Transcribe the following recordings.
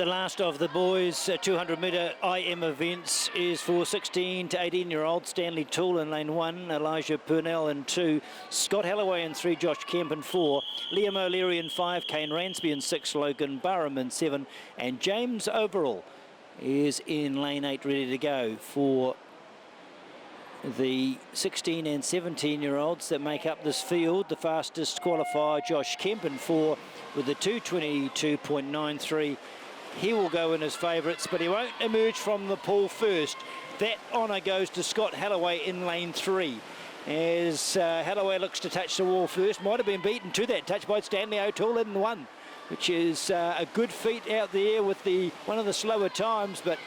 The last of the boys' 200-metre IM events is for 16 to 18-year-olds. Stanley Toole in lane 1, Elijah Purnell in 2, Scott Halloway in 3, Josh Kemp in 4, Liam O'Leary in 5, Kane Ransby in 6, Logan Barham in 7, and James Overall is in lane 8 ready to go for the 16 and 17-year-olds that make up this field. The fastest qualifier, Josh Kemp in 4 with the 2:22.93. He will go in as favourites, but he won't emerge from the pool first. That honour goes to Scott Halloway in lane 3. As Halloway looks to touch the wall first, might have been beaten to that touch by Stanley O'Toole in 1, which is a good feat out there with one of the slower times, but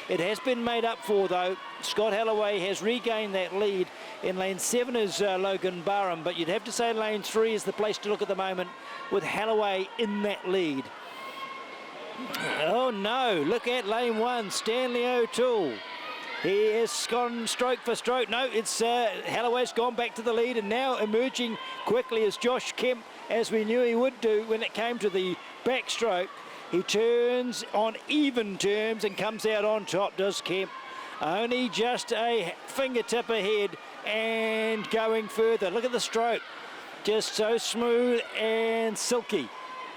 it has been made up for though. Scott Halloway has regained that lead. In lane 7 is Logan Barham, but you'd have to say lane 3 is the place to look at the moment with Halloway in that lead. Oh no, look at lane 1, Stanley O'Toole. He has gone stroke for stroke. No, it's Halloway's gone back to the lead, and now emerging quickly is Josh Kemp, as we knew he would do when it came to the backstroke. He turns on even terms and comes out on top, does Kemp. Only just a fingertip ahead and going further. Look at the stroke, just so smooth and silky.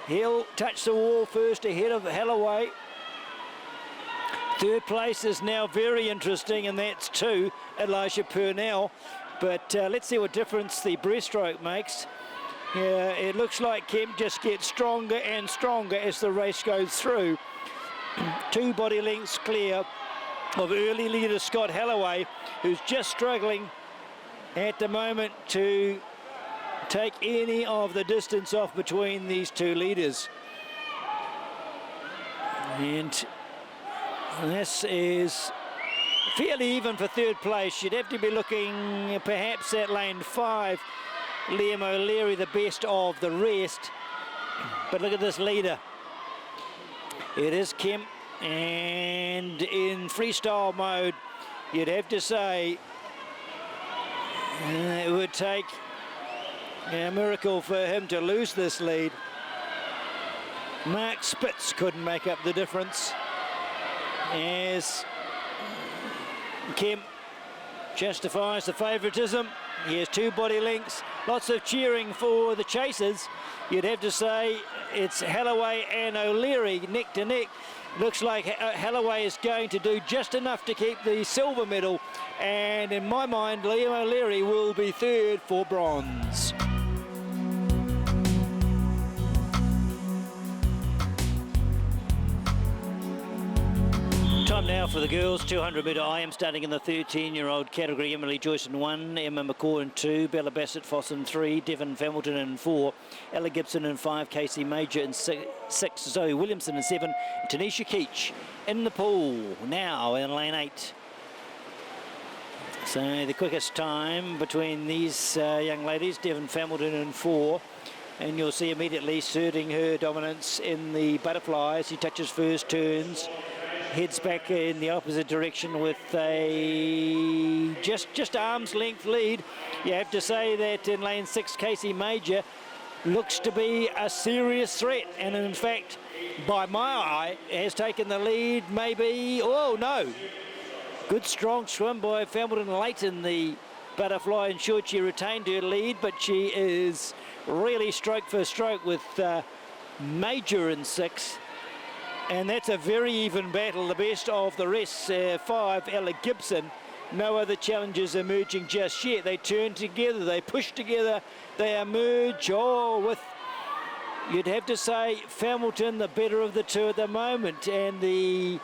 He'll touch the wall first ahead of Halloway. Third place is now very interesting, and that's 2, Elijah Purnell. But let's see what difference the breaststroke makes. Yeah, it looks like Kemp just gets stronger and stronger as the race goes through. 2 body lengths clear of early leader Scott Halloway, who's just struggling at the moment to take any of the distance off between these 2 leaders. And this is fairly even for third place. You'd have to be looking perhaps at lane 5, Liam O'Leary, the best of the rest. But look at this leader. It is Kemp, and in freestyle mode, you'd have to say it would take a miracle for him to lose this lead. Mark Spitz couldn't make up the difference, as Kemp justifies the favouritism. He has 2 body lengths, lots of cheering for the chasers. You'd have to say it's Halloway and O'Leary neck to neck. Looks like Halloway is going to do just enough to keep the silver medal, and in my mind Liam O'Leary will be third for bronze. Time now for the girls' 200-metre IM, starting in the 13-year-old category. Emily Joyce in 1, Emma McCaw in 2, Bella Bassett Foss in 3, Devon Hamilton in 4, Ella Gibson in 5, Casey Major in 6, Zoe Williamson in 7, Tanisha Keach in the pool, now in lane 8. So the quickest time between these young ladies, Devon Hamilton in 4, and you'll see immediately asserting her dominance in the butterflies. He touches first, turns, heads back in the opposite direction with a just arm's length lead. You have to say that in lane 6, Casey Major looks to be a serious threat, and in fact, by my eye, has taken the lead maybe. Oh no, good strong swim by Hamilton late in the butterfly, ensured she retained her lead, but she is really stroke for stroke with Major in 6. And that's a very even battle, the best of the rest. 5, Ella Gibson. No other challengers emerging just yet. They turn together, they push together, they emerge. Oh, with, you'd have to say, Hamilton the better of the 2 at the moment. And the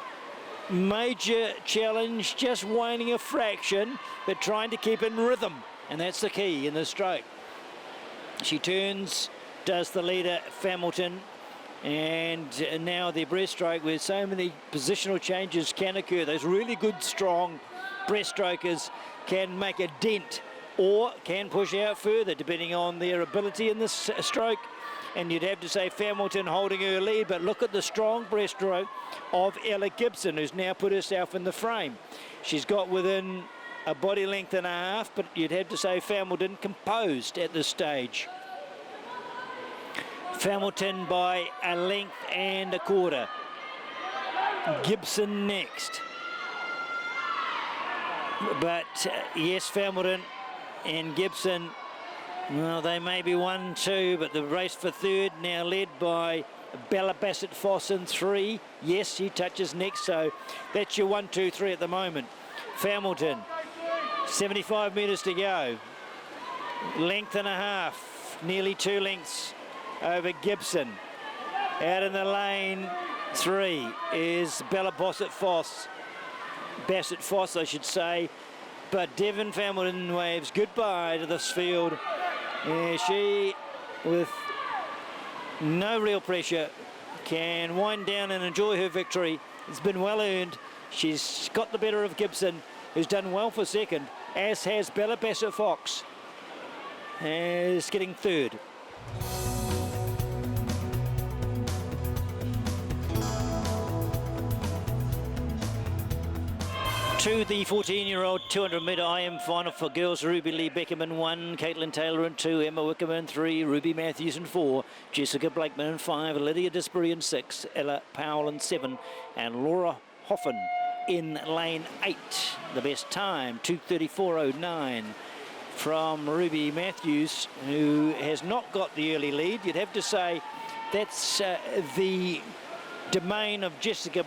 Major challenge just waning a fraction, but trying to keep in rhythm. And that's the key in the stroke. She turns, does the leader, Hamilton. And now the breaststroke, where so many positional changes can occur. Those really good, strong breaststrokers can make a dent or can push out further, depending on their ability in this stroke. And you'd have to say Hamilton holding her lead, but look at the strong breaststroke of Ella Gibson, who's now put herself in the frame. She's got within a body length and a half, but you'd have to say Hamilton composed at this stage. Hamilton by a length and a quarter. Gibson next. But yes, Familton and Gibson, well, they may be 1-2, but the race for third now led by Bella Bassett Foss in 3. Yes, she touches next, so that's your 1, 2, 3 at the moment. Familton, 75 metres to go. Length and a half, nearly 2 lengths over Gibson. Out in the lane 3 is Bella Bassett Foss. Bassett Foss, I should say. But Devon Familton waves goodbye to this field. She, with no real pressure, can wind down and enjoy her victory. It's been well earned. She's got the better of Gibson, who's done well for second, as has Bella Bassett Fox, is getting third. To the 14-year-old 200-metre IM final for girls, Ruby Lee Beckham in 1, Caitlin Taylor in 2, Emma Wickham in 3, Ruby Matthews in 4, Jessica Blakeman in 5, Lydia Disbury in 6, Ella Powell in 7, and Laura Hoffin in lane 8. The best time, 2:34.09 from Ruby Matthews, who has not got the early lead. You'd have to say that's the domain of Jessica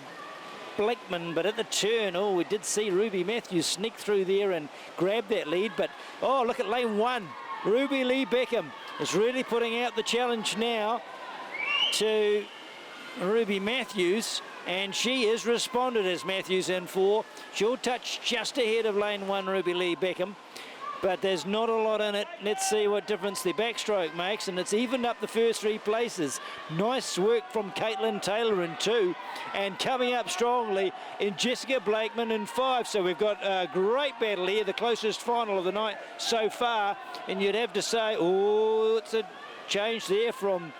Blakeman, but at the turn, oh, we did see Ruby Matthews sneak through there and grab that lead. But oh, look at lane 1. Ruby Lee Beckham is really putting out the challenge now to Ruby Matthews, and she has responded as Matthews in 4. She'll touch just ahead of lane 1, Ruby Lee Beckham, but there's not a lot in it. Let's see what difference the backstroke makes, and it's evened up the first 3 places. Nice work from Caitlin Taylor in 2, and coming up strongly in Jessica Blakeman in 5. So we've got a great battle here, the closest final of the night so far, and you'd have to say, oh, it's a change there from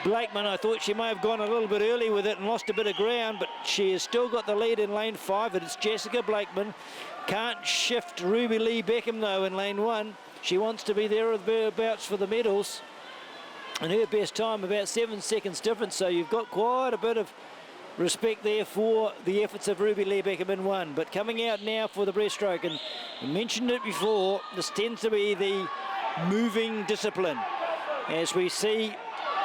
Blakeman. I thought she may have gone a little bit early with it and lost a bit of ground, but she has still got the lead in lane 5, and it's Jessica Blakeman. Can't shift Ruby Lee Beckham, though, in lane 1. She wants to be there or thereabouts for the medals. And her best time, about 7 seconds difference. So you've got quite a bit of respect there for the efforts of Ruby Lee Beckham in 1. But coming out now for the breaststroke, and I mentioned it before, this tends to be the moving discipline. As we see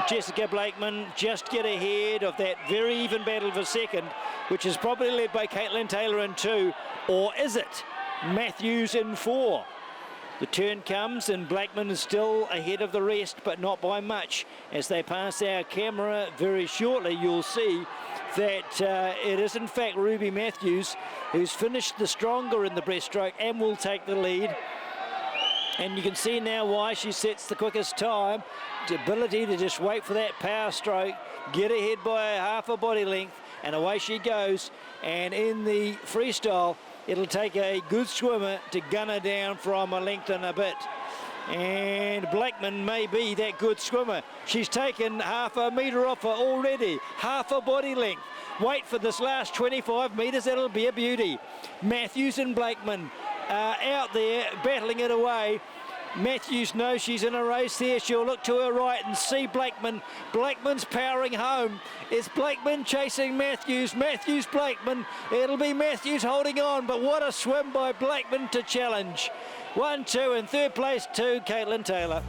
Jessica Blakeman just get ahead of that very even battle for second, which is probably led by Caitlin Taylor in 2, or is it Matthews in 4? The turn comes and Blakeman is still ahead of the rest, but not by much. As they pass our camera very shortly, you'll see that it is in fact Ruby Matthews who's finished the stronger in the breaststroke and will take the lead. And you can see now why she sets the quickest time. The ability to just wait for that power stroke, get ahead by half a body length, and away she goes. And in the freestyle, it'll take a good swimmer to gun her down from a length and a bit. And Blakeman may be that good swimmer. She's taken half a metre off her already, half a body length. Wait for this last 25 metres, it'll be a beauty. Matthews and Blakeman out there battling it away. Matthews knows she's in a race here. She'll look to her right and see Blakeman. Blakeman's powering home. It's Blakeman chasing Matthews. Matthews, Blakeman. It'll be Matthews holding on, but what a swim by Blakeman to challenge. 1, 2, and third place to Caitlin Taylor.